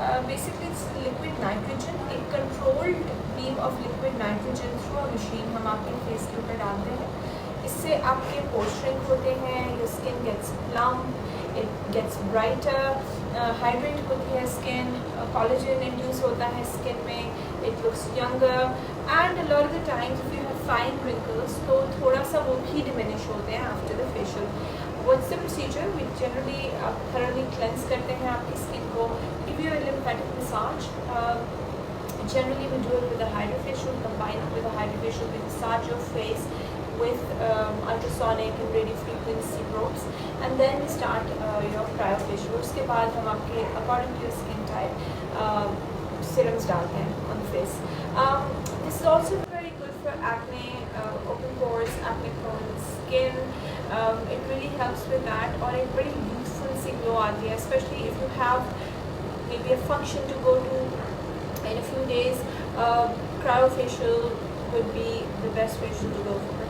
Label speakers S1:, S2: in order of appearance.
S1: Basically liquid nitrogen, एक controlled beam of liquid nitrogen through a machine हम आपके face के ऊपर डालते हैं. इससे आपके पोर्स श्रिंक होते हैं, your skin gets plump, it gets brighter, hydrate होती है स्किन, कोलेजन इंड्यूस होता है स्किन में, it looks younger and a lot of the times if you have fine wrinkles तो थोड़ा सा वो भी डिमिनिश होते हैं after the facial. What's the procedure? We generally thoroughly cleanse करते हैं आपकी स्किन को, give you a lymphatic massage. Generally we do it with a hydrofacial, combine it with a hydrofacial, we massage your face with ultrasonic and radio frequency probes, and then we start your cryofacial. उसके बाद हम आपके according to your skin type serums डालते हैं on the face. This is also very good for acne, open pores, acne prone skin. It really helps with that, और एक बड़ी youthful सी glow आती है, especially if you have maybe a function to go to in a few days. Cryofacial would be the best facial to go for.